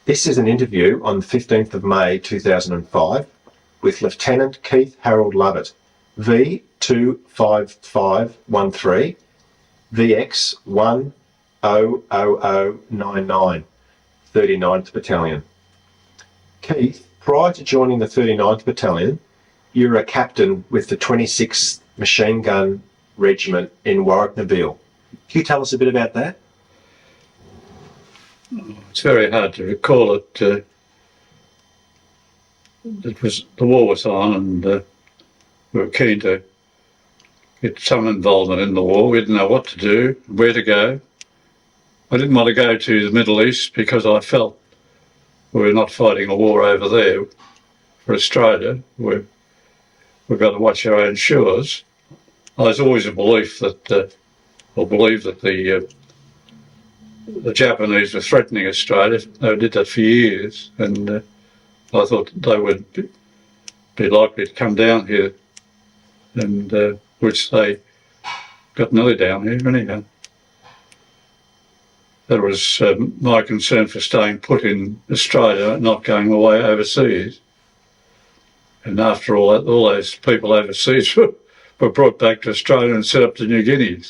This is an interview on the 15th of May 2005 with Lieutenant Keith Harold Lovett, V25513, VX100099, 39th Battalion. Keith, prior to joining the 39th Battalion, you were a captain with the 26th Machine Gun Regiment in Warwick-Nabil. Can you tell us a bit about that? It's very hard to recall it. The war was on, and we were keen to get some involvement in the war. We didn't know what to do, where to go. I didn't want to go to the Middle East because I felt we were not fighting a war over there. For Australia, we've got to watch our own shores. I was always a belief that, believed that the Japanese were threatening Australia. They did that for years, and I thought they would be likely to come down here, and which they got nearly down here anyhow. That was my concern for staying put in Australia, not going away overseas. And after all that, all those people overseas were brought back to Australia and set up to New Guinea.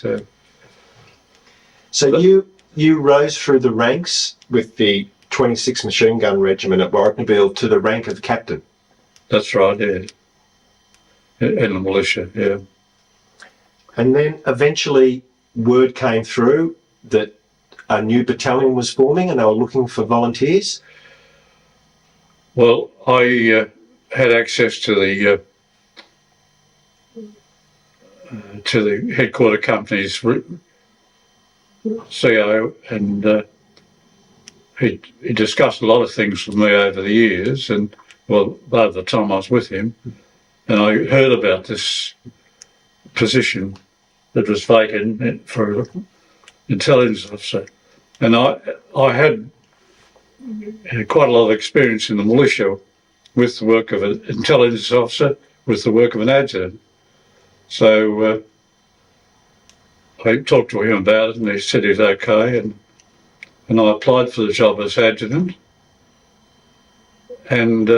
So you rose through the ranks with the 26th Machine Gun Regiment at Warwick-Nabil to the rank of captain. That's right, yeah. In the militia, yeah. And then eventually word came through that a new battalion was forming and they were looking for volunteers? Well, I had access to the headquarter company's CO, and he discussed a lot of things with me over the years, and well, over the time I was with him, and I heard about this position that was vacant for an intelligence officer, and I had quite a lot of experience in the militia with the work of an intelligence officer, with the work of an adjutant. So I talked to him about it, and he said he's okay, and I applied for the job as adjutant, and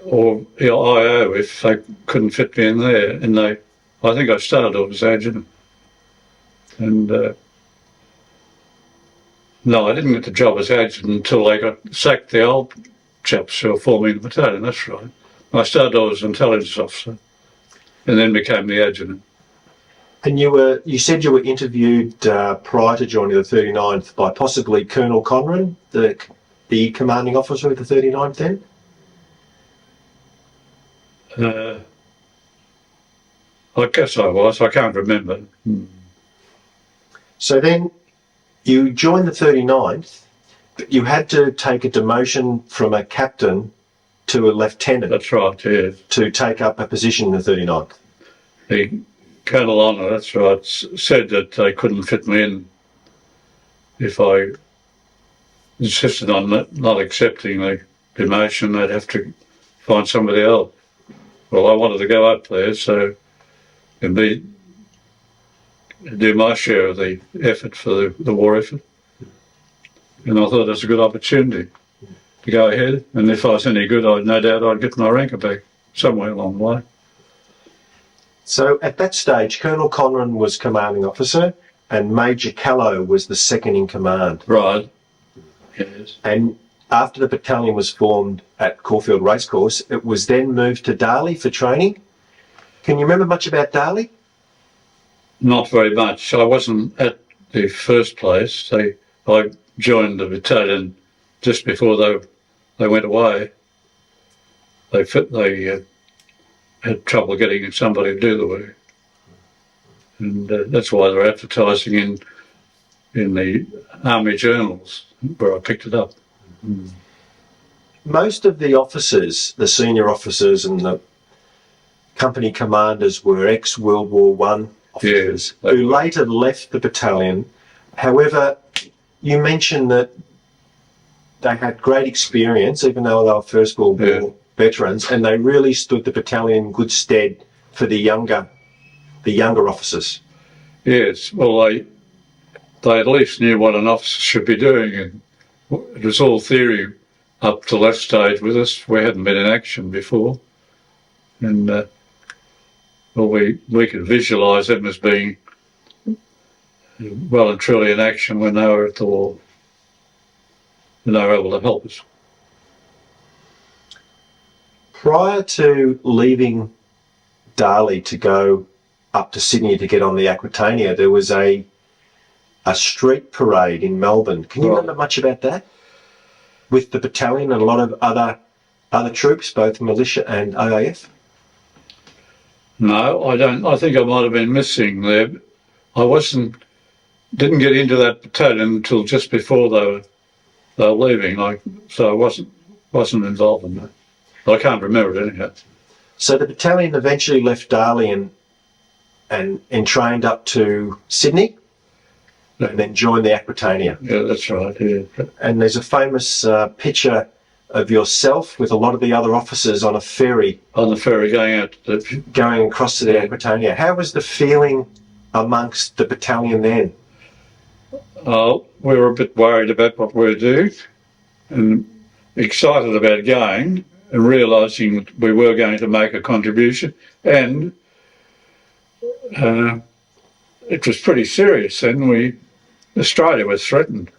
or IO if they couldn't fit me in there, and I think I started off as adjutant, and no, I didn't get the job as adjutant until they got sacked, the old chaps who were forming the battalion. That's right. I started off as an intelligence officer, and then became the adjutant. And you said you were interviewed prior to joining the 39th by possibly Colonel Conran, the commanding officer of the 39th then? I guess I was. I can't remember. So then you joined the 39th, but you had to take a demotion from a captain to a lieutenant. That's right, yeah. To take up a position in the 39th. The Colonel Honor, that's right, said that they couldn't fit me in if I insisted on not accepting the demotion. They'd have to find somebody else. Well, I wanted to go up there, so and do my share of the effort for the war effort. And I thought it was a good opportunity to go ahead. And if I was any good, no doubt I'd get my rank back somewhere along the way. So at that stage, Colonel Conran was commanding officer and Major Callow was the second in command. Right. Yes. And after the battalion was formed at Caulfield Racecourse, it was then moved to Darley for training. Can you remember much about Darley? Not very much. I wasn't at the first place. I joined the battalion just before they went away. They had trouble getting somebody to do the work, and that's why they're advertising in the army journals where I picked it up. Most of the officers, the senior officers and the company commanders were ex-World War I officers who later left the battalion. However, you mentioned that they had great experience, even though they were First World War veterans, and they really stood the battalion in good stead for the younger officers. Yes, well, they at least knew what an officer should be doing, it was all theory up to that stage with us. We hadn't been in action before. And well, we could visualise them as being well and truly in action when they were at the war. And they were able to help us. Prior to leaving Darley to go up to Sydney to get on the Aquitania, there was a street parade in Melbourne. Can you remember much about that? With the battalion and a lot of other troops, both militia and AIF? No, I don't. I think I might have been missing there. I didn't get into that battalion until just before they were leaving. So I wasn't involved in that. I can't remember it anyhow. So the battalion eventually left Darley and trained up to Sydney, and then joined the Aquitania. Yeah, that's right. Yeah. And there's a famous picture of yourself with a lot of the other officers on a ferry. On the ferry going across to the Aquitania. How was the feeling amongst the battalion then? We were a bit worried about what we were doing and excited about going and realising that we were going to make a contribution. And it was pretty serious then. Australia was threatened.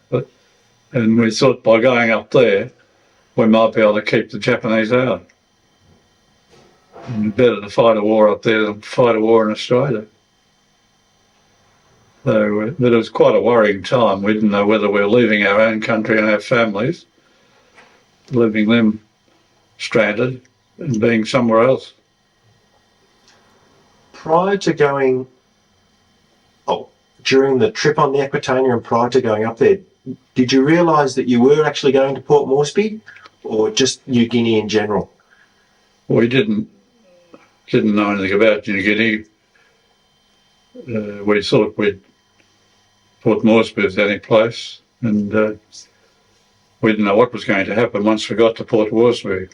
And we thought by going up there, we might be able to keep the Japanese out. And better to fight a war up there than fight a war in Australia. So but it was quite a worrying time. We didn't know whether we were leaving our own country and our families, leaving them stranded and being somewhere else. Prior to going, during the trip on the Aquitania and prior to going up there, did you realise that you were actually going to Port Moresby, or just New Guinea in general? We didn't know anything about New Guinea. We thought Port Moresby was any place, and we didn't know what was going to happen once we got to Port Moresby.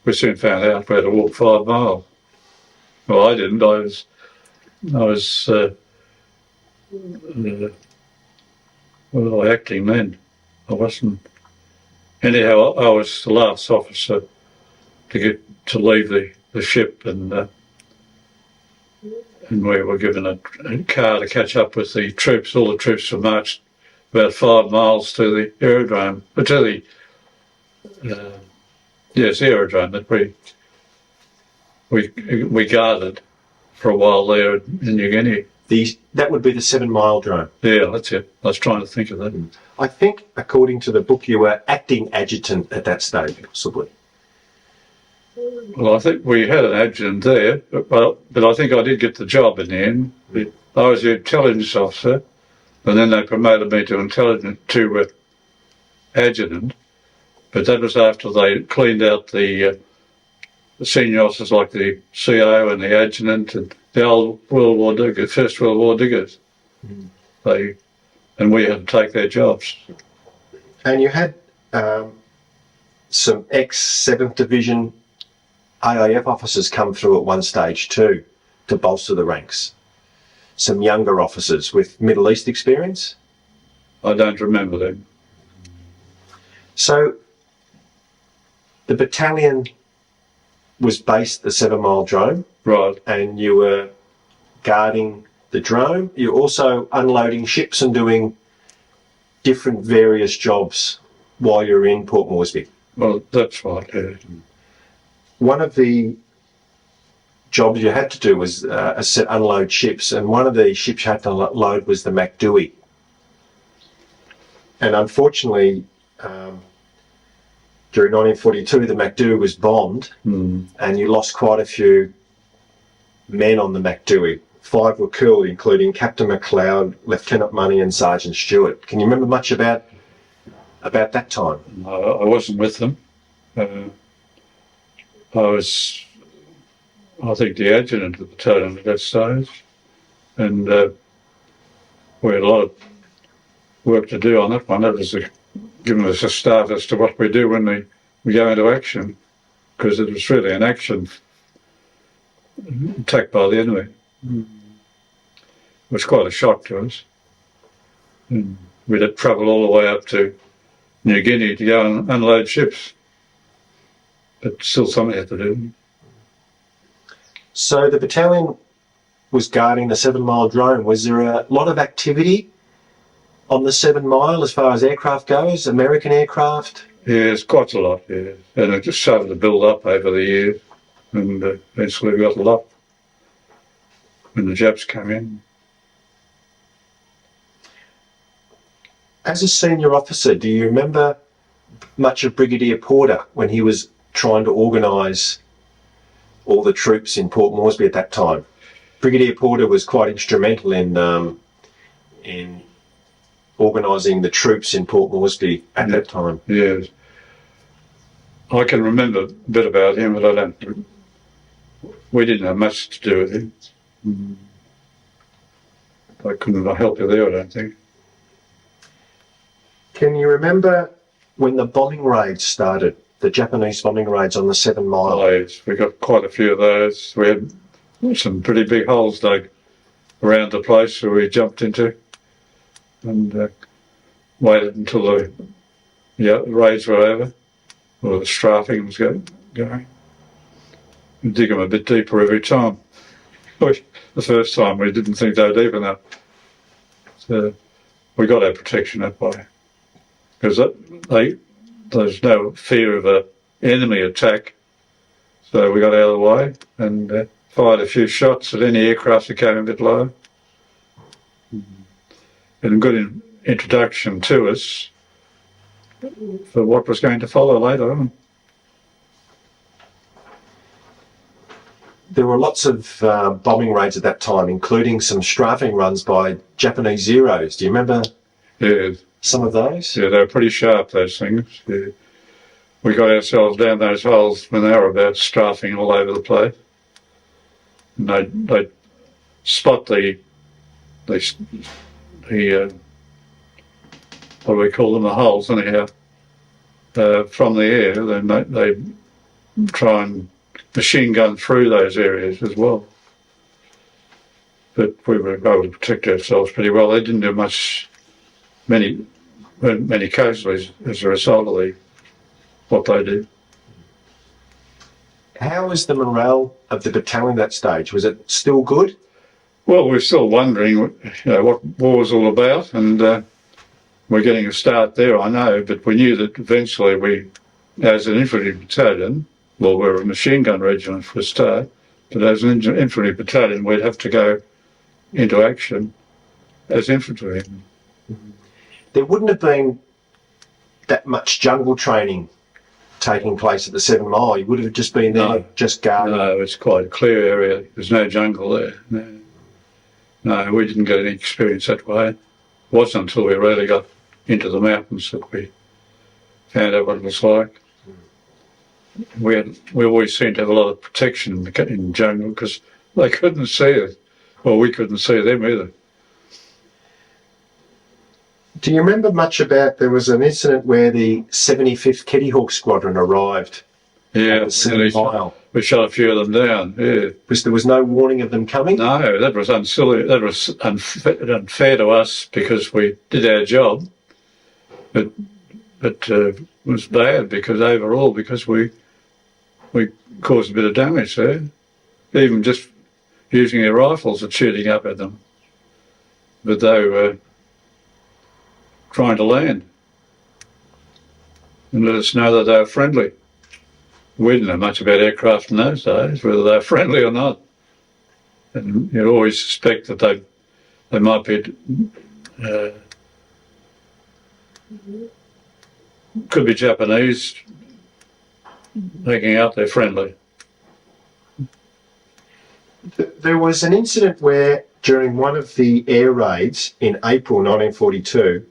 We soon found out we had to walk 5 miles. Well, I didn't. I was acting then. I wasn't. Anyhow, I was the last officer to leave the ship, and we were given a car to catch up with the troops. All the troops were marched about 5 miles to the aerodrome, the aerodrome that we guarded for a while there in New Guinea. That would be the 7 Mile drone. Yeah, that's it. I was trying to think of that. I think, according to the book, you were acting adjutant at that stage, possibly. Well, I think we had an adjutant there, but I think I did get the job in the end. I was the intelligence officer, and then they promoted me to adjutant. But that was after they cleaned out the senior officers like the CO and the adjutant and the old World War diggers, First World War diggers. And we had to take their jobs. And you had some ex-7th Division AIF officers come through at one stage too, to bolster the ranks. Some younger officers with Middle East experience? I don't remember them. So, the battalion was based at the 7 Mile drone. Right. And you were guarding the drone. You're also unloading ships and doing different various jobs while you're in Port Moresby. Well, that's right, yeah. One of the jobs you had to do was unload ships, and one of the ships you had to load was the MacDouey. And unfortunately, during 1942, the MacDouey was bombed, and you lost quite a few men on the MacDouey. 5 were killed, including Captain McLeod, Lieutenant Money, and Sergeant Stewart. Can you remember much about that time? I wasn't with them. I think, the adjutant of the battalion at that stage, and we had a lot of work to do on that one. That was giving us a start as to what we do when we go into action, because it was really an action attack by the enemy. It was quite a shock to us. And we had to travel all the way up to New Guinea to go and unload ships. But still something you have to do. So the battalion was guarding the 7 Mile drone. Was there a lot of activity on the 7 Mile as far as aircraft goes, American aircraft? Yes, quite a lot, yes. And it just started to build up over the years. And eventually we got a lot when the Japs came in. As a senior officer, do you remember much of Brigadier Porter when he was trying to organise all the troops in Port Moresby at that time? Brigadier Porter was quite instrumental in organising the troops in Port Moresby at that time. Yes. I can remember a bit about him, but we didn't have much to do with him. I couldn't help you there, I don't think. Can you remember when the bombing raids started, the Japanese bombing raids on the 7 Mile? Oh, yes, we got quite a few of those. We had some pretty big holes dug around the place where we jumped into, and waited until the raids were over, or the strafing was going. We'd dig them a bit deeper every time. The first time we didn't think they were deep enough. So we got our protection that way. Because there's no fear of an enemy attack. So we got out of the way and fired a few shots at any aircraft that came a bit low. And a good introduction to us for what was going to follow later on. There were lots of bombing raids at that time, including some strafing runs by Japanese Zeros. Do you remember some of those? Yeah, they were pretty sharp, those things. Yeah. We got ourselves down those holes when they were about strafing all over the place. And they'd spot the what do we call them, the holes anyhow, from the air. Then they try and machine gun through those areas as well. But we were able to protect ourselves pretty well. They didn't do many casualties as a result of what they did. How was the morale of the battalion at that stage? Was it still good? Well, we're still wondering, what war was all about, and we're getting a start there, I know, but we knew that eventually we, as an infantry battalion, well, we're a machine gun regiment for a start, but as an infantry battalion, we'd have to go into action as infantry. There wouldn't have been that much jungle training taking place at the 7 Mile. You would have just been there, just guarding. No, it's quite a clear area. There's no jungle there. No, we didn't get any experience that way. It wasn't until we really got into the mountains that we found out what it was like. We always seemed to have a lot of protection in the jungle because they couldn't see us. Well, we couldn't see them either. Do you remember much about, there was an incident where the 75th Kitty Hawk Squadron arrived? Yeah, we shot a few of them down, yeah. Because there was no warning of them coming? No, that was that was unfair to us because we did our job. But it was bad because overall, because we caused a bit of damage there. Even just using their rifles and shooting up at them. But they were trying to land and let us know that they were friendly. We didn't know much about aircraft in those days, whether they were friendly or not. And you'd always suspect that they might be, could be Japanese, making out they're friendly. There was an incident where during one of the air raids in April 1942,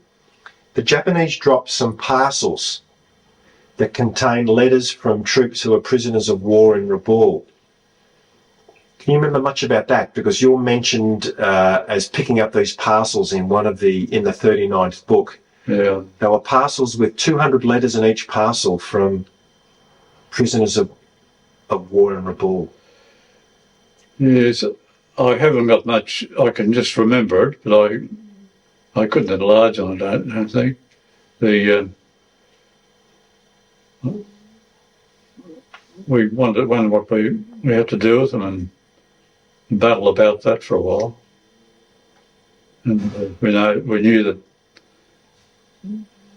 the Japanese dropped some parcels that contained letters from troops who were prisoners of war in Rabaul. Can you remember much about that? Because you're mentioned as picking up these parcels in in the 39th book. Yeah. There were parcels with 200 letters in each parcel from prisoners of war in Rabaul. Yes, I haven't got much. I can just remember it, but I couldn't enlarge on it. I don't think we wondered what we had to do with them and battle about that for a while. And we knew that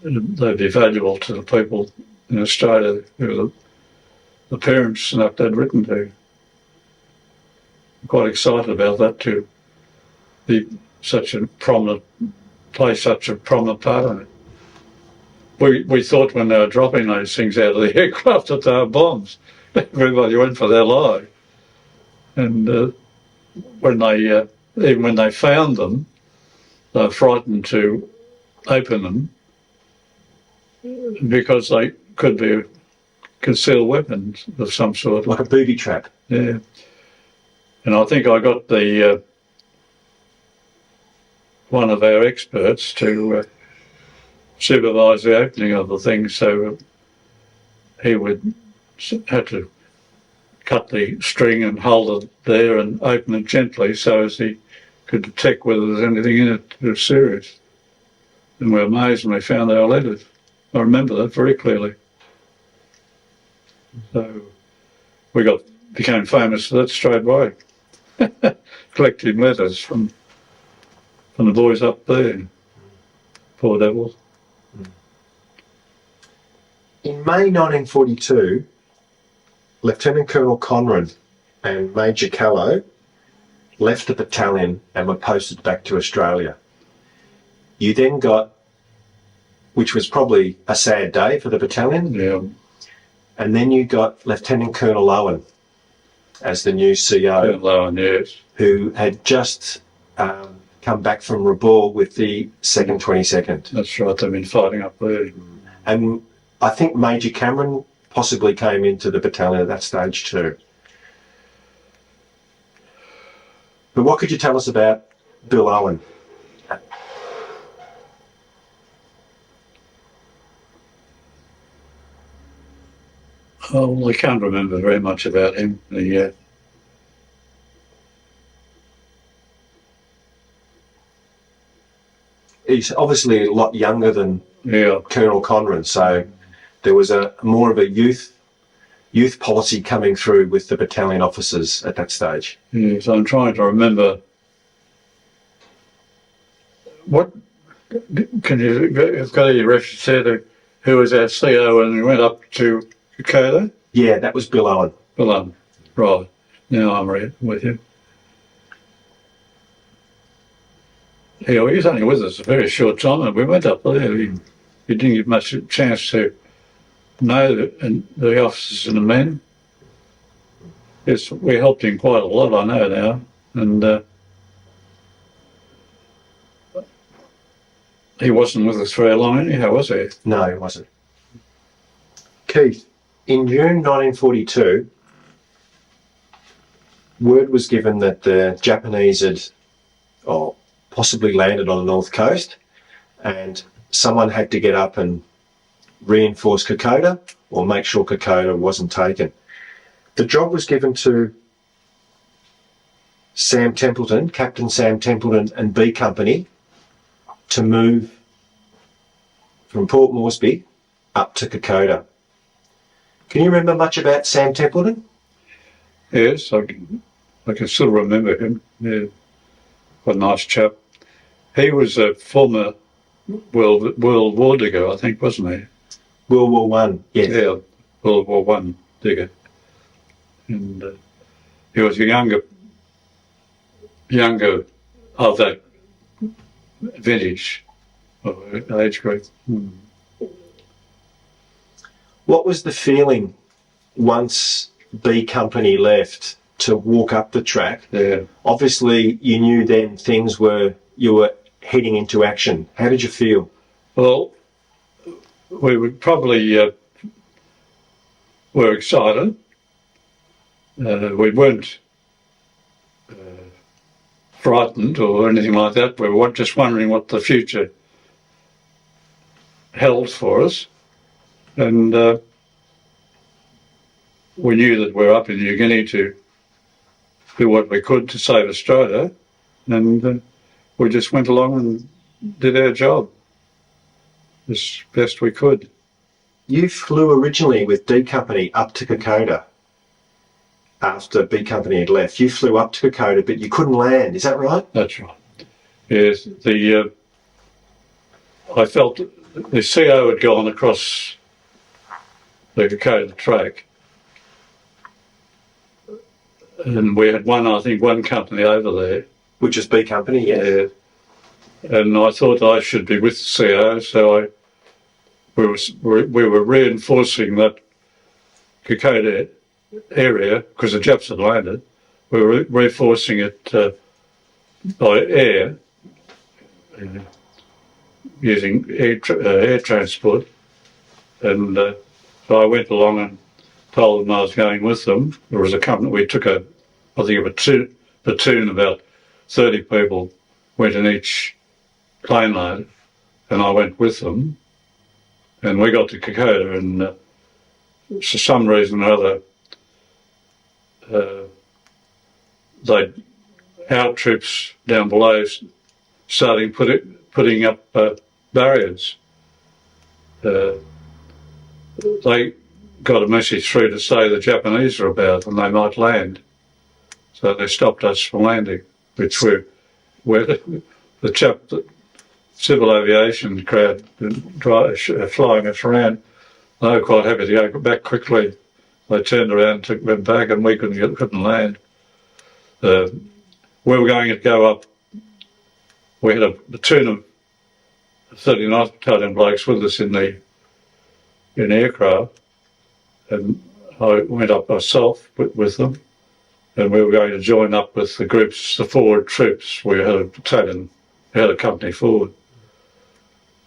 they'd be valuable to the people in Australia who the parents and that they'd written to. I'm quite excited about that, to be such a prominent, play such a prominent part in it. We thought when they were dropping those things out of the aircraft that they were bombs. Everybody went for their life. And when they, even when they found them, they were frightened to open them because they could be concealed weapons of some sort. Like a booby trap. Yeah. And I think I got the one of our experts to supervise the opening of the thing, so he would have to cut the string and hold it there and open it gently so as he could detect whether there's anything in it that was serious. And we were amazed when we found our letters. I remember that very clearly. So we became famous for that straight away. Collecting letters from the boys up there. Poor devils. In May 1942, Lieutenant Colonel Conran and Major Callow left the battalion and were posted back to Australia. You then got, which was probably a sad day for the battalion, Yeah. and then you got Lieutenant Colonel Owen as the new CO, Low, yes. who had just come back from Rabaul with the 2nd 22nd. That's right, they've been fighting up there. And I think Major Cameron possibly came into the battalion at that stage too. But what could you tell us about Bill Owen? Oh, well, I can't remember very much about him. He's obviously a lot younger than Yeah. Colonel Conran, so there was a more of a youth policy coming through with the battalion officers at that stage. Yes, I'm trying to remember. What can you have got any reference there to who was our CO when we went up to Kokoda? Yeah, that was Bill Owen. Well, right. Now I'm with you. Yeah, he was only with us a very short time, and we went up there. He didn't give much chance to know the officers and the men. Yes, we helped him quite a lot, I know now, and he wasn't with us very long anyhow, was he? No, he wasn't. Keith, in June 1942, word was given that the Japanese had possibly landed on the north coast, and someone had to get up and reinforce Kokoda or make sure Kokoda wasn't taken. The job was given to Sam Templeton, Captain Sam Templeton and B Company, to move from Port Moresby up to Kokoda. Can you remember much about Sam Templeton? Yes, I can still remember him. Yeah, what a nice chap. He was a former World War digger, I think, wasn't he? World War One, yes. Yeah, World War One digger. And he was younger of that vintage or age group. What was the feeling once B Company left to walk up the track? Yeah. Obviously, you knew then you were heading into action. How did you feel? Well, we would probably were excited. We weren't frightened or anything like that. We were just wondering what the future held for us. And we knew that we were up in New Guinea to do what we could to save Australia. And we just went along and did our job as best we could. you flew originally with D Company up to Kokoda after B Company had left. You flew up to Kokoda, but you couldn't land. Is that right? That's right. Yes, I felt the CO had gone across the Kokoda Track, and we had one company over there. Which is B Company, yes. Yeah. And I thought I should be with the CO, so we were reinforcing that Kokoda area because the Japs had landed. We were reinforcing it by air, using air transport, and so I went along and told them I was going with them. There was a company. We took I think a platoon, about 30 people went in each plane load, and I went with them. And we got to Kokoda, and for some reason or other, our troops down below starting putting up barriers. They got a message through to say the Japanese are about and they might land. So they stopped us from landing, which where the civil aviation crowd flying us around, they were quite happy to go back quickly. They turned around and went back, and we couldn't land. We were going to go up. We had a platoon of 39th Battalion blokes with us in aircraft, and I went up myself with them, and we were going to join up with the groups, the forward troops. We had a battalion, we had a company forward,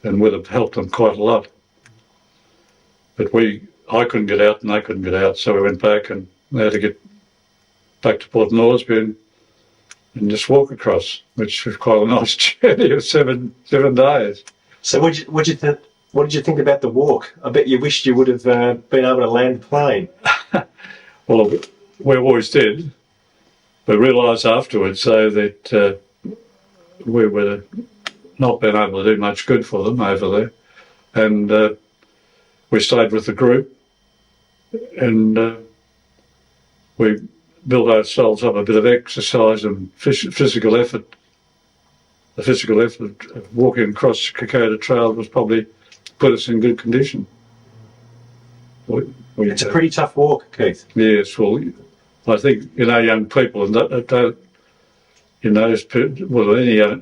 and would have helped them quite a lot. But I couldn't get out and they couldn't get out, so we went back and they had to get back to Port Moresby and just walk across, which was quite a nice journey of seven days. So what did you think about the walk? I bet you wished you would have been able to land the plane. Well, we always did. We realised afterwards, though, that we were not been able to do much good for them over there. And we stayed with the group, and we built ourselves up a bit of exercise and physical effort. The physical effort of walking across Kokoda Trail was probably put us in good condition. It's a pretty tough walk, Keith. Yes, well, I think, young people, and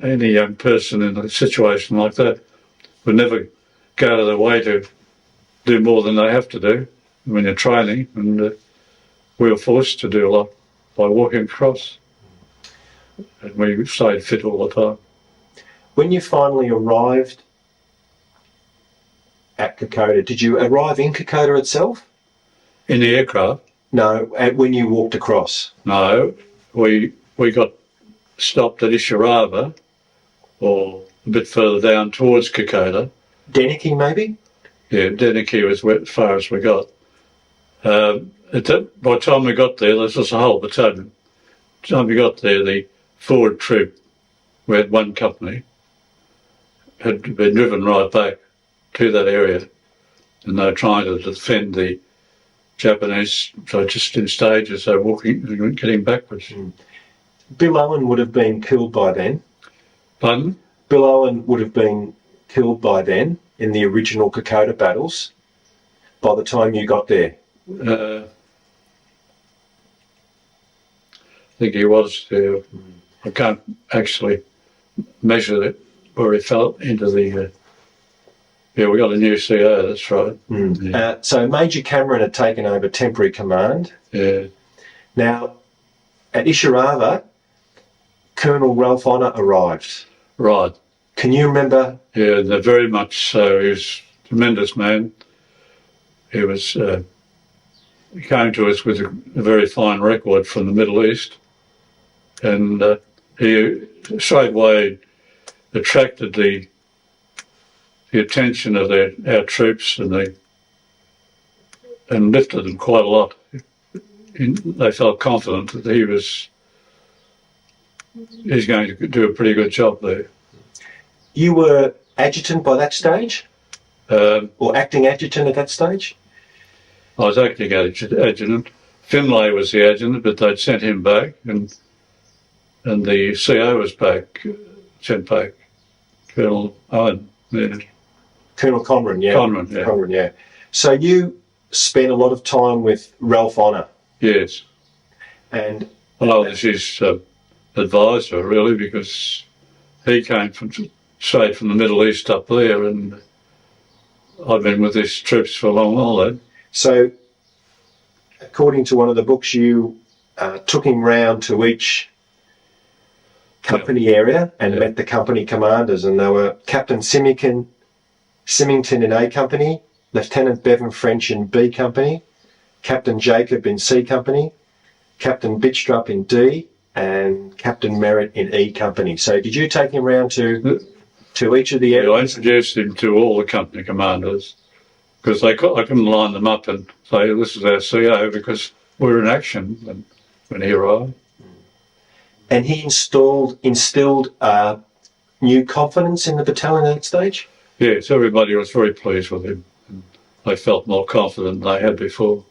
any young person in a situation like that would never go out of their way to do more than they have to do when you're training, and we were forced to do a lot by walking across, and we stayed fit all the time. When you finally arrived at Kokoda, did you arrive in Kokoda itself? In the aircraft? No, when you walked across? No, we got stopped at Ishirava, or a bit further down towards Kokoda. Deniki, maybe? Yeah, Deniki was as far as we got. By the time we got there, this was a whole battalion. By the time we got there, the forward troop, we had one company, had been driven right back to that area, and they were trying to defend the Japanese, so just in stages, they were walking and getting backwards. Bill Owen would have been killed by then. Pardon? Bill Owen would have been killed by then in the original Kokoda battles by the time you got there. I think he was. I can't actually measure it where he fell into the... we got a new CO, that's right. Yeah. So Major Cameron had taken over temporary command. Yeah. Now, at Ishirava, Colonel Ralph Honour arrived. Right. Can you remember? Yeah, very much so. He was a tremendous man. He was... he came to us with a very fine record from the Middle East, and he straight away attracted the attention of our troops and lifted them quite a lot. They felt confident that he's going to do a pretty good job there. You were adjutant by that stage? or acting adjutant at that stage? I was acting adjutant. Finlay was the adjutant, but they'd sent him back, and the CO was sent back. Colonel Owen. Yeah. Colonel Conran, yeah. Conran, yeah. So you spent a lot of time with Ralph Honour. Yes. And I was his advisor, really, because he came straight from the Middle East up there, and I've been with his troops for a long while then. So, according to one of the books, you took him round to each company area and met the company commanders, and they were Captain Symington in A Company, Lieutenant Bevan French in B Company, Captain Jacob in C Company, Captain Bitstrup in D, and Captain Merritt in E Company. So did you take him round to each of the areas? I introduced him to all the company commanders, because I couldn't line them up and say, this is our CO, because we're in action when he arrived. And he instilled new confidence in the battalion at that stage? Yes, everybody was very pleased with him. And they felt more confident than they had before.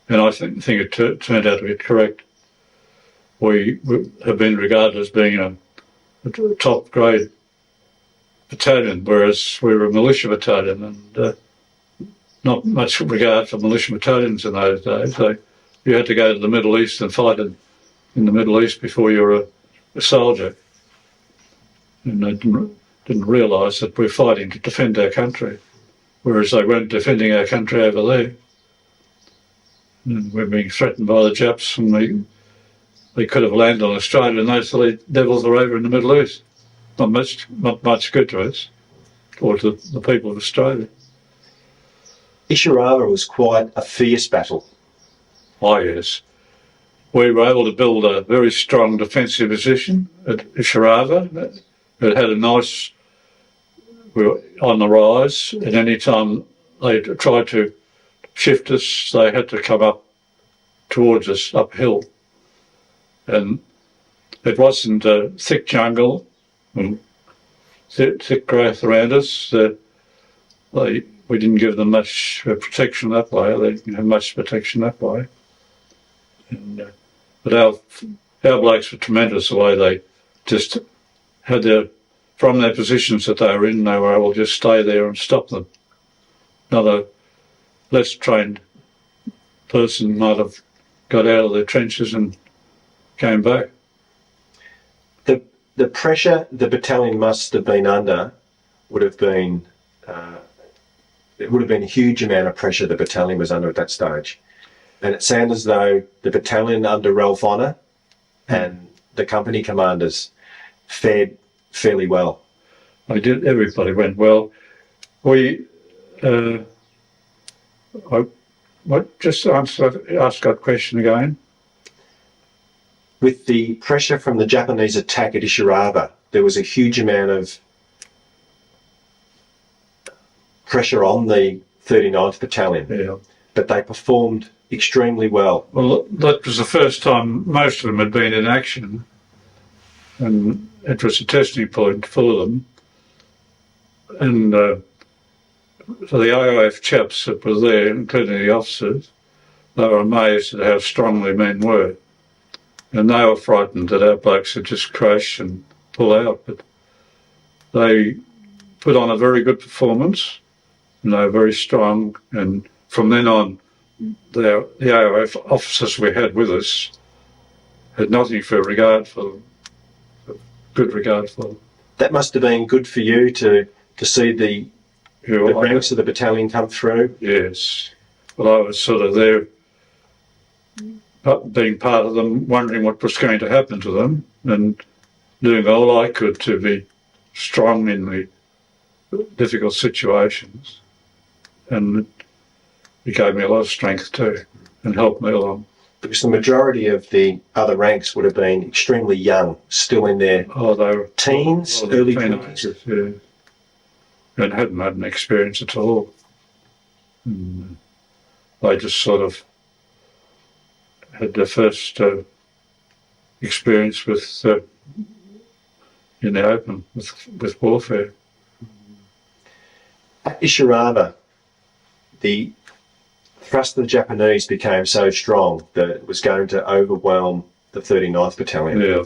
And I think it turned out to be correct. We have been regarded as being a top grade battalion, whereas we were a militia battalion, and not much regard for militia battalions in those days. You had to go to the Middle East and fight in the Middle East before you were a soldier. And they didn't realise that we're fighting to defend our country, whereas they weren't defending our country over there. And we're being threatened by the Japs, and they could have landed on Australia, and those silly devils are over in the Middle East. Not much good to us, or to the people of Australia. Ishirawara was quite a fierce battle. Oh, yes. We were able to build a very strong defensive position at Ishirawara. It had we were on the rise, and any time they tried to shift us, they had to come up towards us uphill. And it wasn't a thick jungle and thick growth around us. We didn't give them much protection that way. They didn't have much protection that way. But our blokes were tremendous the way they just had from their positions that they were in, they were able to just stay there and stop them. Another less trained person might have got out of their trenches and came back. The pressure the battalion must have been under would have been it would have been a huge amount of pressure the battalion was under at that stage. And it sounds as though the battalion under Ralph Honour and the company commanders fared fairly well. Everybody went well. Just ask that question again. With the pressure from the Japanese attack at Ishirawara, there was a huge amount of pressure on the 39th Battalion, but they performed extremely well. Well, that was the first time most of them had been in action, and it was a testing point for them. And for the IOF chaps that were there, including the officers, they were amazed at how strong their men were. And they were frightened that our blokes would just crash and pull out. But they put on a very good performance, and they were very strong. And from then on, the AOF officers we had with us had nothing for regard for them, good regard for them. That must have been good for you to see the ranks of the battalion come through. Yes. Well, I was sort of there, being part of them, wondering what was going to happen to them, and doing all I could to be strong in the difficult situations. And it gave me a lot of strength too, and helped me along. Because the majority of the other ranks would have been extremely young, still in their they were teens, early 20s. Yeah. And hadn't had an experience at all. And they just sort of had their first experience with in the open with warfare. At Ishirava, the thrust of the Japanese became so strong that it was going to overwhelm the 39th Battalion. Yeah,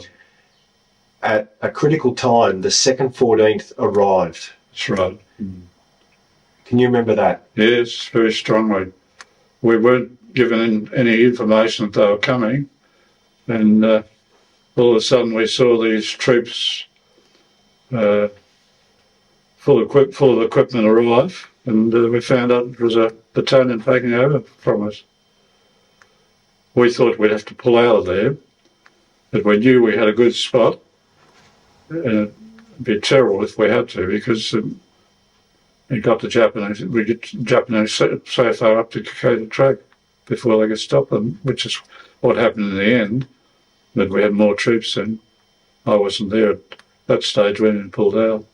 At a critical time, the 2nd 14th arrived. that's right. Can you remember that? Yes, very strongly. We weren't given any information that they were coming, and all of a sudden we saw these troops full of equipment arrive, and we found out it was a battalion taking over from us. We thought we'd have to pull out of there, but we knew we had a good spot, and it'd be terrible if we had to, because it got the Japanese. We get Japanese so far up to Kokoda Track before they could stop them, which is what happened in the end. But we had more troops then. I wasn't there at that stage when it pulled out.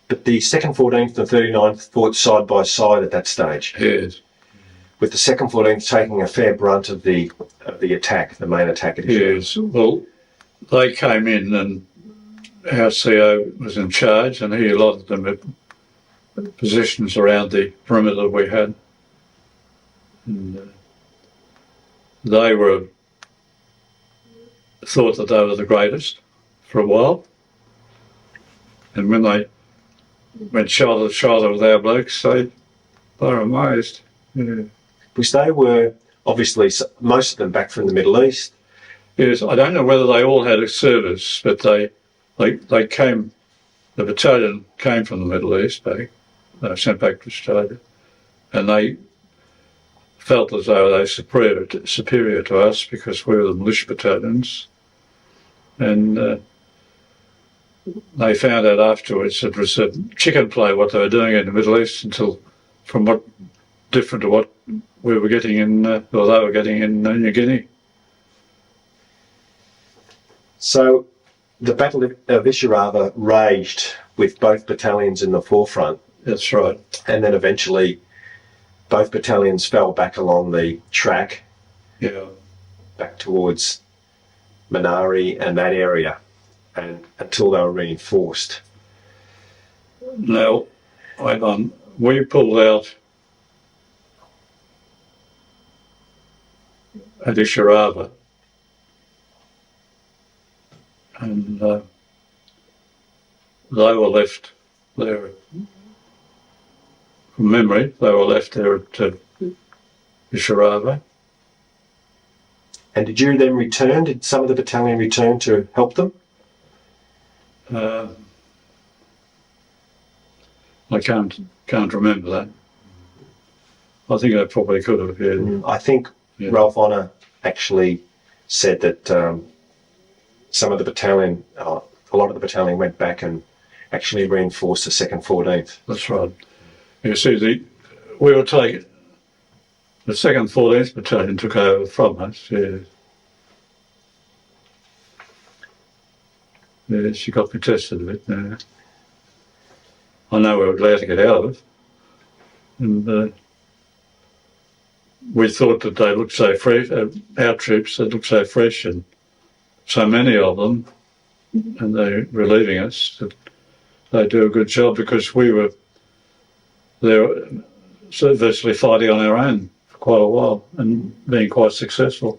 But the 2nd 14th and 39th fought side by side at that stage, Yes. with the 2nd 14th taking a fair brunt of the attack, the main attack at Ishirava. Yes. Well, they came in and our CO was in charge, and he allotted them at positions around the perimeter we had. And they thought that they were the greatest for a while. And when they went shoulder to shoulder with our blokes, they were amazed. Yeah. Because they were obviously, most of them back from the Middle East. Yes, I don't know whether they all had a service, but they came, the battalion came from the Middle East back, they were sent back to Australia, and they felt as though they were superior to us because we were the militia battalions, and they found out afterwards it was a chicken play what they were doing in the Middle East different to what we were getting in, or they were getting in New Guinea. So the Battle of Ishirava raged with both battalions in the forefront. That's right. And then eventually both battalions fell back along the track, Yeah. back towards Minari and that area, and until they were reinforced. Now, wait on. We pulled out at Ishirava, and they were left there. From memory, they were left there at Ishirava. And did you then return? Did some of the battalion return to help them? I can't remember that. I think I probably could have. Yeah. I think Ralph Honour actually said that some of the battalion, a lot of the battalion went back and actually reinforced the 2nd 14th. That's right. You see, we were taking, the 2nd 14th Battalion took over from us, yeah. Yeah, she got contested a bit. I know we were glad to get out of it. And we thought that they looked so fresh, our troops, they looked so fresh, and so many of them, and they were leaving us, that they do a good job, because we were there so virtually fighting on our own for quite a while and being quite successful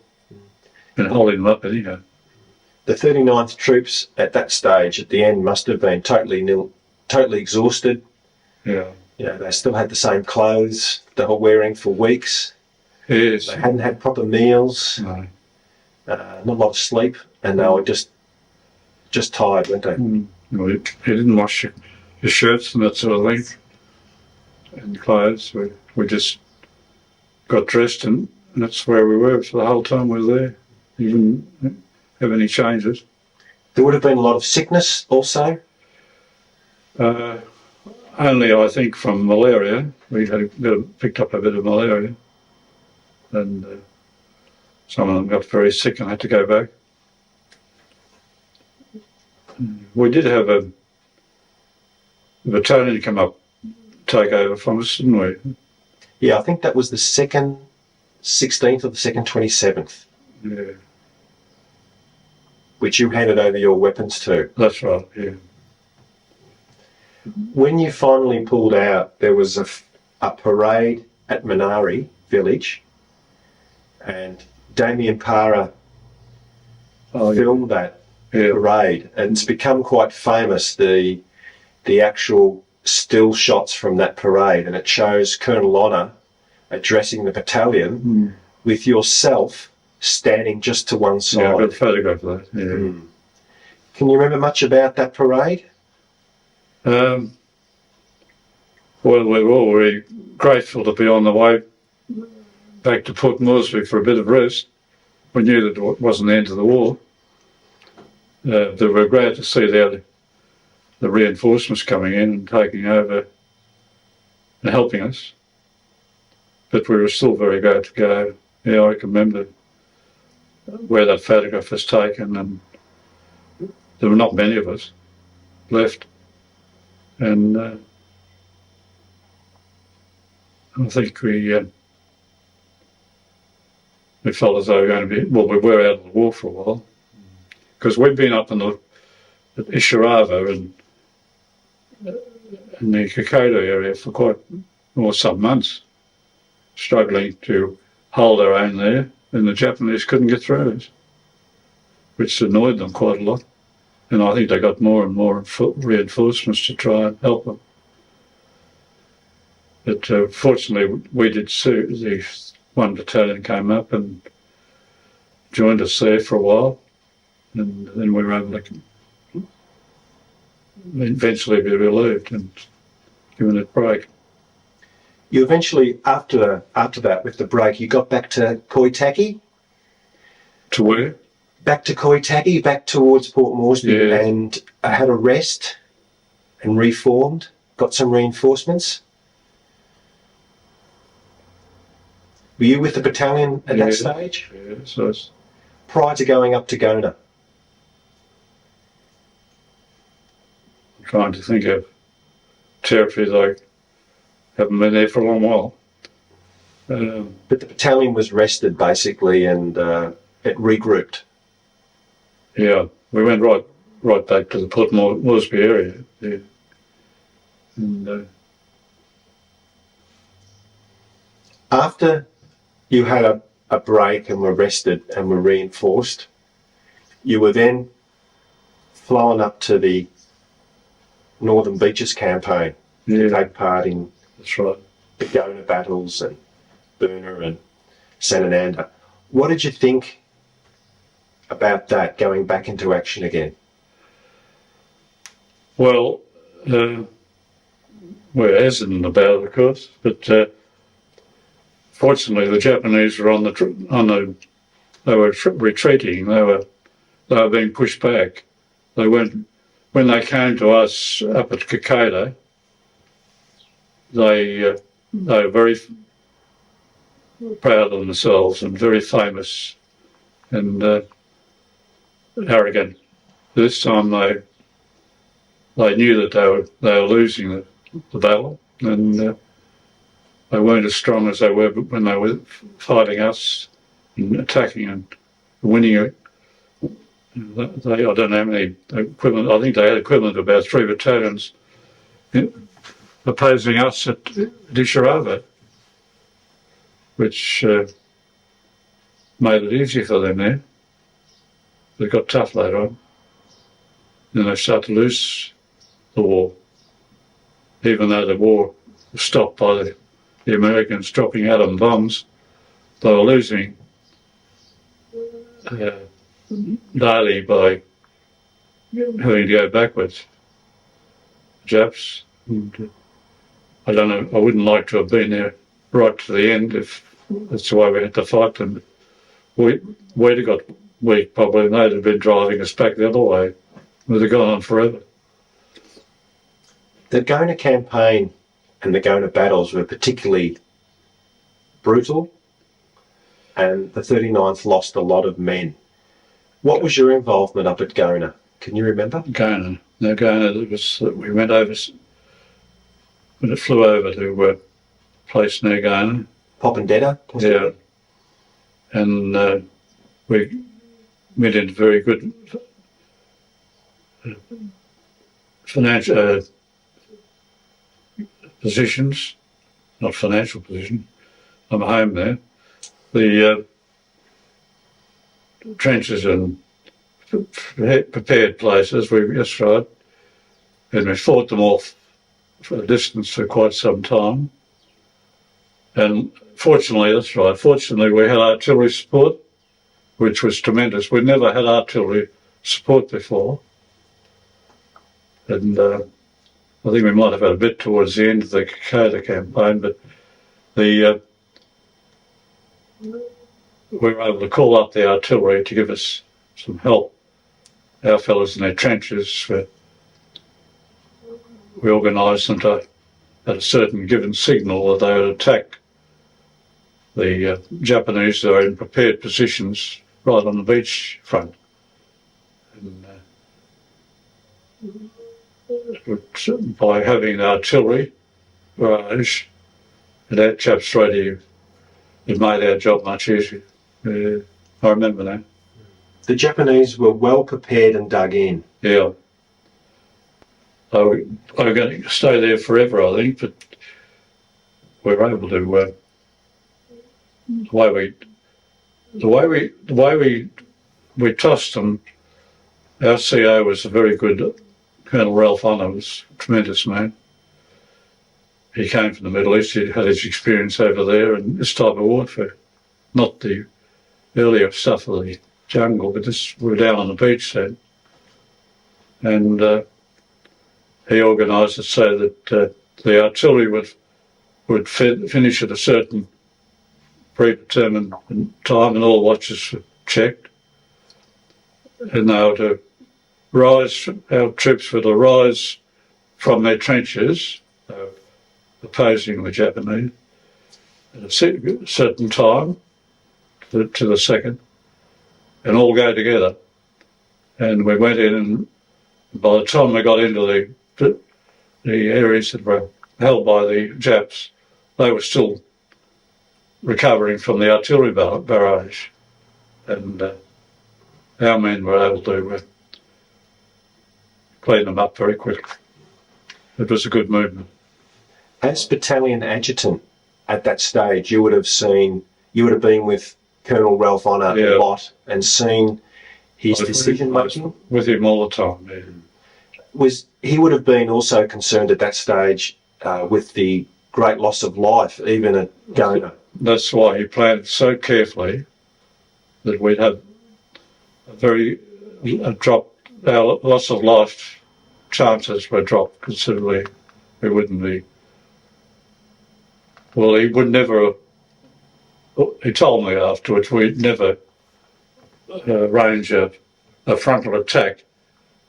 in holding them up anyhow. The 39th troops at that stage, at the end, must have been totally exhausted. Yeah. You know, they still had the same clothes they were wearing for weeks. Yes. They hadn't had proper meals. No. Not a lot of sleep, and they were just tired, weren't they? Well, you didn't wash your shirts and that sort of thing, and clothes. We just got dressed, and that's where we were for the whole time we were there. You didn't have any changes. There would have been a lot of sickness also. Only, I think, from malaria. We had picked up a bit of malaria, and some of them got very sick and had to go back. We did have a battalion come up, take over from us, didn't we? Yeah, I think that was the 2nd 16th or the 2nd 27th. Yeah. Which you handed over your weapons to. That's right, yeah. When you finally pulled out, there was a parade at Minari village, and Damien Parra filmed that parade, and it's become quite famous, the actual still shots from that parade, and it shows Colonel Honor addressing the battalion with yourself standing just to one side. Yeah, I've got a photograph of that. Yeah. Can you remember much about that parade? Well, we were all very grateful to be on the way back to Port Moresby for a bit of rest. We knew that it wasn't the end of the war. They were glad to see the reinforcements coming in and taking over and helping us. But we were still very glad to go. Yeah, I can remember where that photograph was taken, and there were not many of us left. And I think we felt as though we were going to be, well, we were out of the war for a while, because we'd been up in the Isharava and in the Kokoda area for some months, struggling to hold our own there, and the Japanese couldn't get through us, which annoyed them quite a lot. And I think they got more and more reinforcements to try and help them. But fortunately, we did see the one battalion came up and joined us there for a while, and then we were able to eventually be relieved and given a break. You eventually, after that, with the break, you got back to Koitaki? To where? Back to Koitaki, back towards Port Moresby, and had a rest and reformed, got some reinforcements. Were you with the battalion at that stage? Yeah, so prior to going up to Gona? I'm trying to think of territories I haven't been there for a long while. But the battalion was rested basically, and it regrouped. Yeah, we went right back to the Port Moresby area. Yeah. And, after you had a break and were rested and were reinforced, you were then flown up to the Northern Beaches campaign to take part in that's right. the Gona battles and Buna and Sanananda. What did you think about that, going back into action again? Well, we're hesitant about it, of course, but fortunately the Japanese were they were retreating. They were being pushed back. They weren't. When they came to us up at Kokoda, they were very proud of themselves and very famous and arrogant. This time they knew that they were losing the battle, and they weren't as strong as they were when they were fighting us and attacking and winning it. I don't know how many equivalent. I think they had equivalent of about 3 battalions opposing us at Isharava, which made it easy for them there. They got tough later on. Then they started to lose the war, even though the war was stopped by the Americans dropping atom bombs. They were losing daily by having to go backwards. Japs, and I don't know, I wouldn't like to have been there right to the end if that's the way we had to fight them. We'd have got weak probably, and they'd have been driving us back the other way. We'd have gone on forever. The Gona campaign and the Gona battles were particularly brutal, and the 39th lost a lot of men. What was your involvement up at Gona? Can you remember? Gona. No, Gona, we went over, when it flew over to a place near Gona. Popendetta? Yeah. And we went into very good financial positions, not financial position. I'm home there. The trenches and prepared places, that's right, and we fought them off for a distance for quite some time. And fortunately, that's right, fortunately we had artillery support, which was tremendous. We'd never had artillery support before. And I think we might have had a bit towards the end of the Kokoda campaign, but we were able to call up the artillery to give us some help. Our fellows in their trenches, we organised them to, at a certain given signal, that they would attack the Japanese that are in prepared positions right on the beach front. And, by having the artillery barrage and that chaps ready, it made our job much easier. I remember that. The Japanese were well prepared and dug in. Yeah. They were going to stay there forever, I think, but we were able to. The way we tossed them. Our CO was a very good. Colonel Ralph Honour was a tremendous man. He came from the Middle East. He had his experience over there and this type of warfare, not the earlier stuff of the jungle, but we were down on the beach then. And he organised it so that the artillery would finish at a certain predetermined time, and all watches were checked. And they were to rise, our troops were to rise from their trenches, opposing the Japanese, at a certain time to the second, and all go together. And we went in, and by the time we got into the areas that were held by the Japs, they were still recovering from the artillery barrage, and our men were able to clean them up very quickly. It was a good movement. As battalion adjutant at that stage, you would have been with Colonel Ralph Honour a lot and seen his decision making. With him all the time. Yeah. He would have been also concerned at that stage with the great loss of life, even at Gona. That's why he planned so carefully that we'd have our loss of life chances were dropped considerably. We wouldn't be. Well, he would never. He told me afterwards we'd never arrange a frontal attack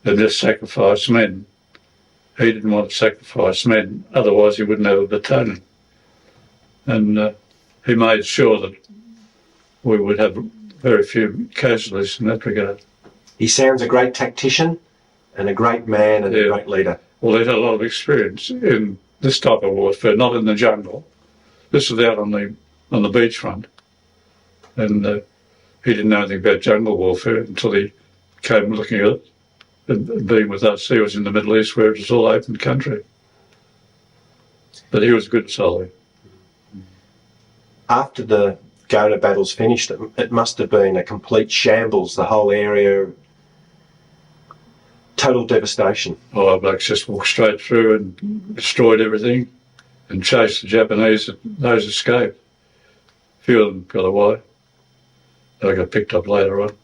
and just sacrifice men. He didn't want to sacrifice men, otherwise he wouldn't have a battalion. And he made sure that we would have very few casualties in that regard. He sounds a great tactician and a great man and a great leader. Well, he'd had a lot of experience in this type of warfare, not in the jungle. This was out on the beachfront, and he didn't know anything about jungle warfare until he came looking at it and being with us. He was in the Middle East where it was all open country. But he was a good soldier. After the Gona battles finished, it must have been a complete shambles, the whole area. Total devastation. Oh, our blokes just walked straight through and destroyed everything and chased the Japanese. Those escaped. A few of them got away. They got picked up later on.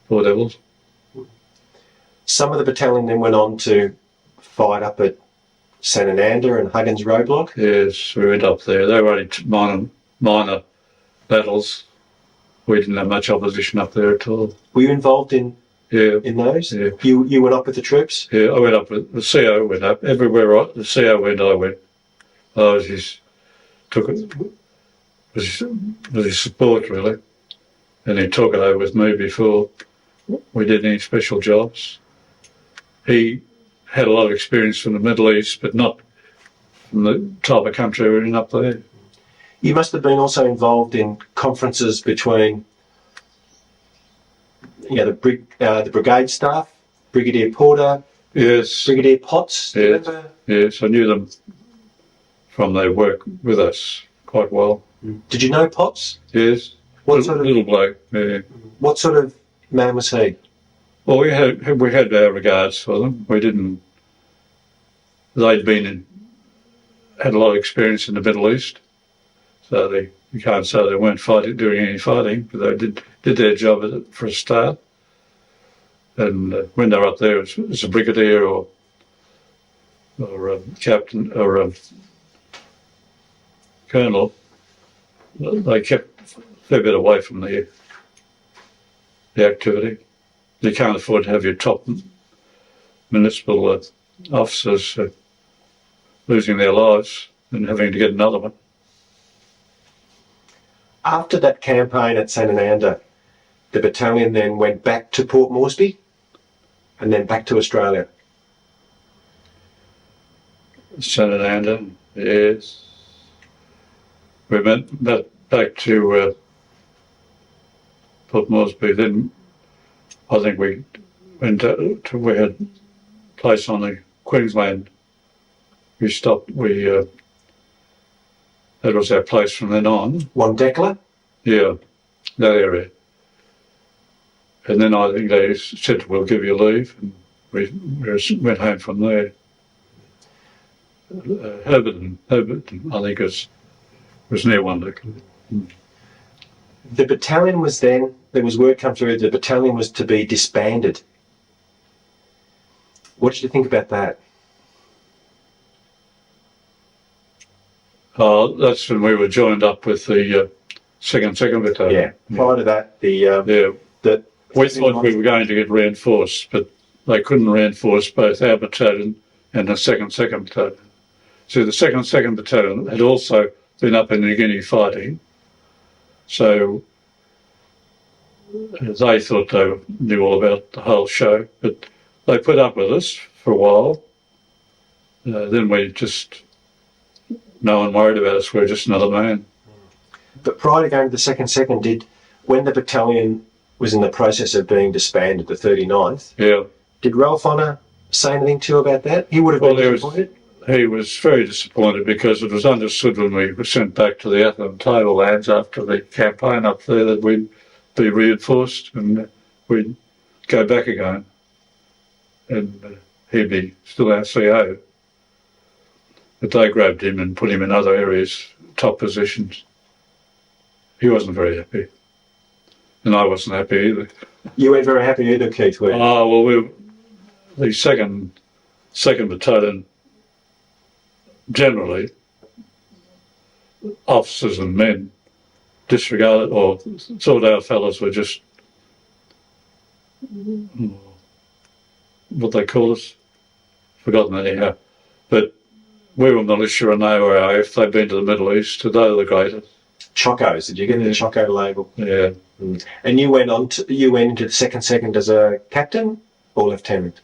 Poor devils. Some of the battalion then went on to fight up at Sanananda and Huggins Roadblock. Yes, we went up there. They were only minor battles. We didn't have much opposition up there at all. Were you involved in those? Yeah. You went up with the troops? Yeah, I went up with the CO went up. Everywhere the CO went, I went. I was his support really. And he took it over with me before we did any special jobs. He had a lot of experience from the Middle East, but not from the type of country we're in up there. You must have been also involved in conferences between the brigade staff, Brigadier Porter, Yes. Brigadier Potts, do you Yes. remember? Yes, I knew them from their work with us quite well. Did you know Potts? Yes. What sort of little bloke? Yeah. what sort of man was he? Well, we had our regards for them. We didn't. They'd had a lot of experience in the Middle East, so you can't say they weren't doing any fighting, but they did their job for a start. And when they were up there as a brigadier or a captain or a colonel, they kept a fair bit away from the activity. You can't afford to have your top municipal officers losing their lives and having to get another one. After that campaign at Sanananda, the battalion then went back to Port Moresby and then back to Australia. Sanananda, yes. We went back to Port Moresby. Then I think we went we had a place on the Queensland. We stopped. That was our place from then on. Wandekla? Yeah, that area. And then I think they said, we'll give you leave, and we went home from there. Herberton, I think was near Wandekla. The battalion was then, there was word come through, the battalion was to be disbanded. What did you think about that? That's when we were joined up with the second battalion. Yeah. Prior to that, We thought we were going to get reinforced, but they couldn't reinforce both our battalion and the second battalion. So the second battalion had also been up in New Guinea fighting, so they thought they knew all about the whole show, but they put up with us for a while. Then no one worried about us, we were just another man. But prior to going to the second, when the battalion was in the process of being disbanded, the 39th, did Ralph Honour say anything to you about that? He would have been disappointed? He was very disappointed because it was understood when we were sent back to the Atherton tablelands after the campaign up there that we'd be reinforced and we'd go back again. And he'd be still our CO. But they grabbed him and put him in other areas, top positions. He wasn't very happy. And I wasn't happy either. You weren't very happy either, Keith, were you? Oh, well, the second battalion, generally, officers and men disregarded or thought our fellows were just, what they call us, forgotten anyhow. But we were militia and they were AF. They'd been to the Middle East, they were the greatest. Chocos, did you get the Choco label? Yeah. And you went into the second as a captain or lieutenant?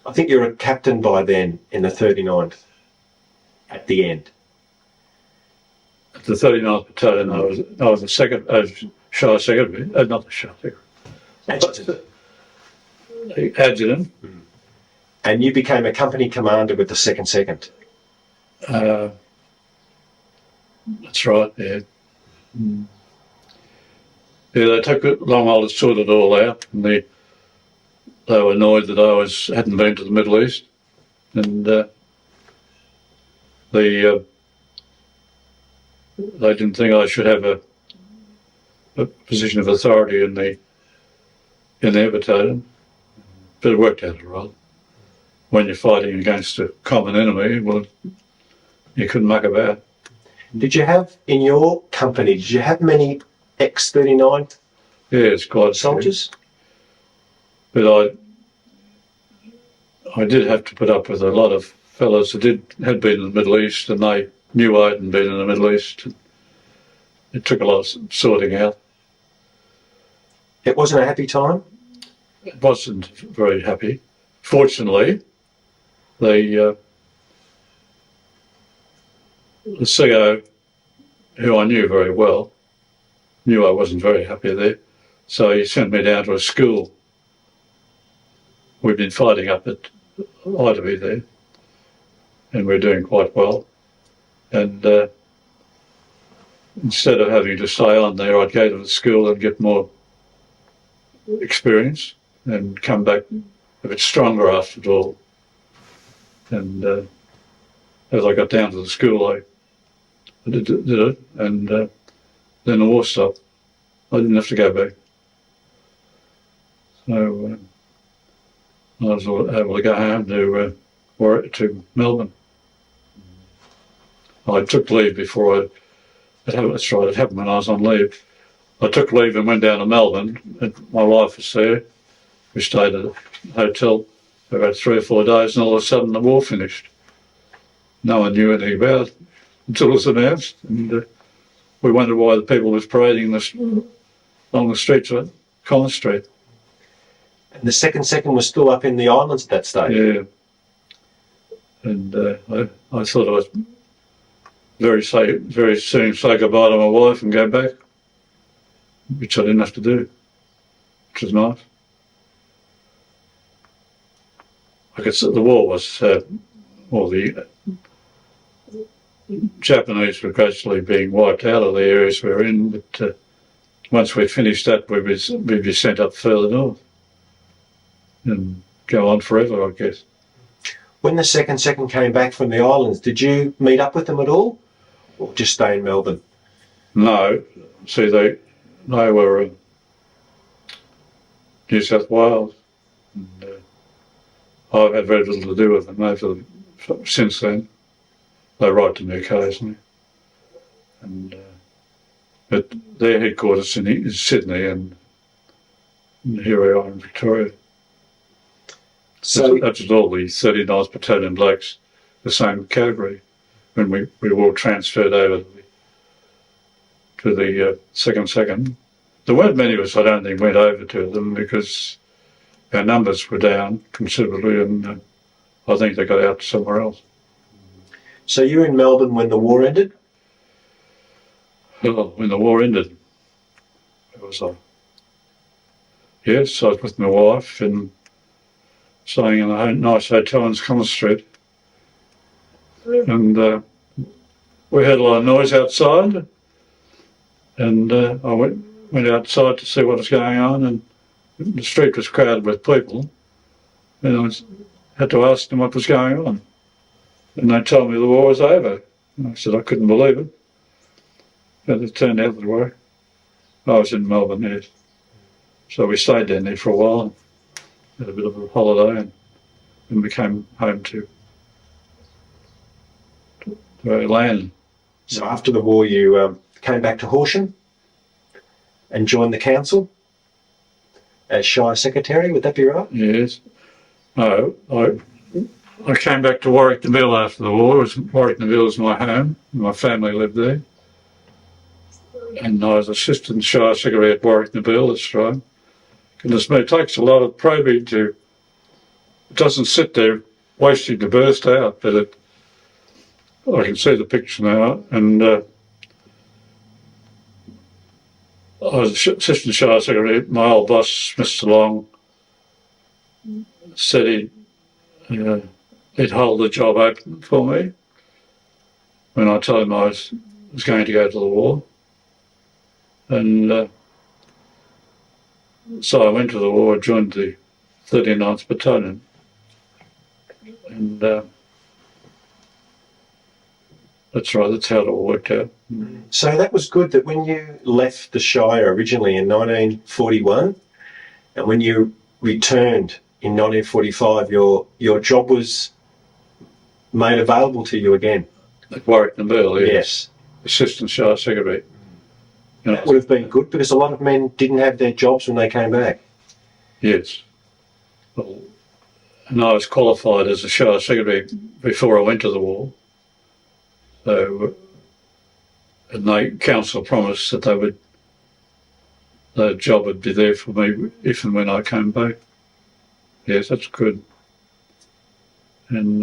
I think you were a captain by then in the 39th, at the end. At the 39th Battalion, I was the second, Shire Secretary, not the Shire Secretary. Adjutant. Adjutant. And you became a company commander with the second. That's right, yeah. Yeah, they took a long while to sort it all out, and they were annoyed that I hadn't been to the Middle East, and they didn't think I should have a position of authority in their battalion, but it worked out all right. When you're fighting against a common enemy, well, you couldn't muck about. Did you have, in your company, many ex-39 Yes, quite soldiers? But I did have to put up with a lot of fellows that had been in the Middle East, and they knew I hadn't been in the Middle East. It took a lot of sorting out. It wasn't a happy time? It wasn't very happy. Fortunately, the CO, who I knew very well, knew I wasn't very happy there, so he sent me down to a school we've been fighting up at Italy there, and we're doing quite well. And instead of having to stay on there, I'd go to the school and get more experience and come back a bit stronger after it all. And as I got down to the school, I did it, and then the war stopped. I didn't have to go back. So I was able to go home to Melbourne. I took leave before that's right, it happened when I was on leave. I took leave and went down to Melbourne, and my wife was there. We stayed at a hotel for about 3 or 4 days, and all of a sudden the war finished. No one knew anything about it until it was announced, and we wondered why the people was parading along the streets of Collins Street. And the second was still up in the islands at that stage? Yeah. And I thought I was very soon say goodbye to my wife and go back, which I didn't have to do, which was nice. I could say the war was, the Japanese were gradually being wiped out of the areas we're in, but once we finished that, we'd be sent up further north and go on forever, I guess. When the second came back from the islands, did you meet up with them at all, or just stay in Melbourne? No, see, they were New South Wales, and I've had very little to do with them since then. They write to me occasionally, and but their headquarters is Sydney, and here we are in Victoria. So that's all the 39th Battalion blokes, the same category, when we were all transferred over to the second. There weren't many of us, I don't think, went over to them because our numbers were down considerably, and I think they got out somewhere else. So you were in Melbourne when the war ended? Well, when the war ended, where was I? Yes, I was with my wife and staying in a nice hotel in Collins Street. And we heard a lot of noise outside, and I went outside to see what was going on, and the street was crowded with people, and I had to ask them what was going on. And they told me the war was over. And I said I couldn't believe it. But it turned out the way. I was in Melbourne, yes. So we stayed down there for a while, had a bit of a holiday, and we came home to our land. So after the war you came back to Horsham and joined the council as Shire Secretary, would that be right? Yes. No, I came back to Warwick-Neville after the war. Warwick-Neville was my home. My family lived there. And I was Assistant Shire Secretary at Warwick-Neville, that's right. Goodness me, it takes a lot of probing it doesn't sit there waiting to burst out, but I can see the picture now. And I was Assistant Shire Secretary. My old boss, Mr. Long, said he'd hold the job open for me when I told him I was going to go to the war. And so I went to the war, joined the 39th Battalion. And that's right, that's how it all worked out. So that was good that when you left the Shire originally in 1941 and when you returned in 1945, your job was made available to you again. At Warwick-Neville, Yes. Assistant Shire Secretary. That would have been good because a lot of men didn't have their jobs when they came back. Yes. Well, and I was qualified as a Shire Secretary before I went to the war. So, and the council promised that the job would be there for me if and when I came back. Yes, that's good. And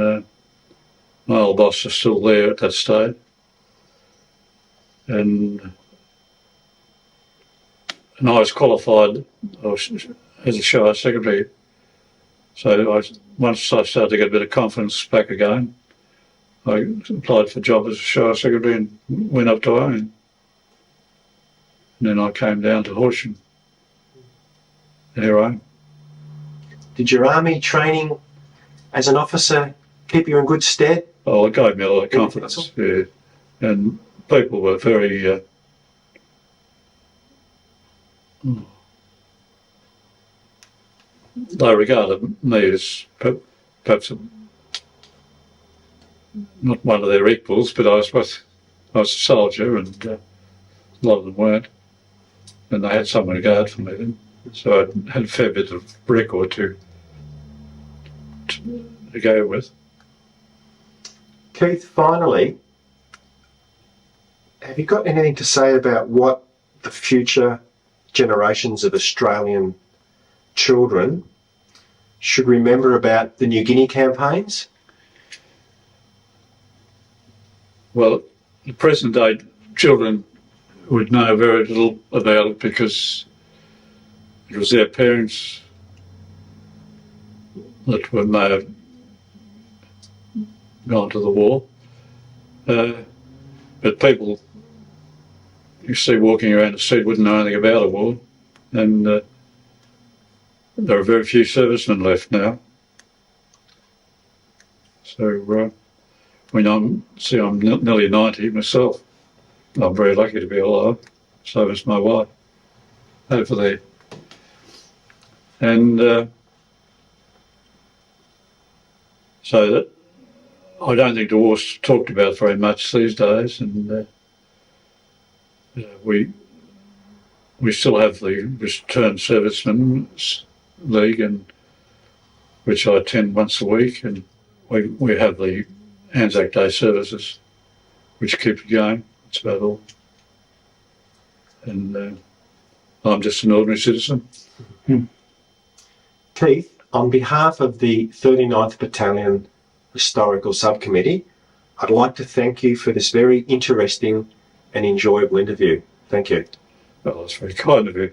my old boss is still there at that stage. And I was qualified as a Shire Secretary So once I started to get a bit of confidence back again, I applied for a job as a shower secretary and went up to Owen. And then I came down to Horsham. Here I am. Did your army training as an officer keep you in good stead? Oh, it gave me a lot of confidence, yeah. And people were very... they regarded me as perhaps not one of their equals, but I was a soldier, and a lot of them weren't. And they had some regard for me then. So I had a fair bit of record to go with. Keith, finally, have you got anything to say about what the future generations of Australian children should remember about the New Guinea campaigns? Well, the present day children would know very little about it because it was their parents that may have gone to the war. But people you see walking around the street wouldn't know anything about a war. And there are very few servicemen left now. So when I'm nearly 90 myself. I'm very lucky to be alive. So is my wife over there. And so that I don't think the war's talked about very much these days, and we still have the Returned Servicemen's League, and which I attend once a week, and we have the Anzac Day services, which keep it going. That's about all. And I'm just an ordinary citizen. Keith, on behalf of the 39th Battalion Historical Subcommittee, I'd like to thank you for this very interesting and enjoyable interview. Thank you. Oh, that's very kind of you.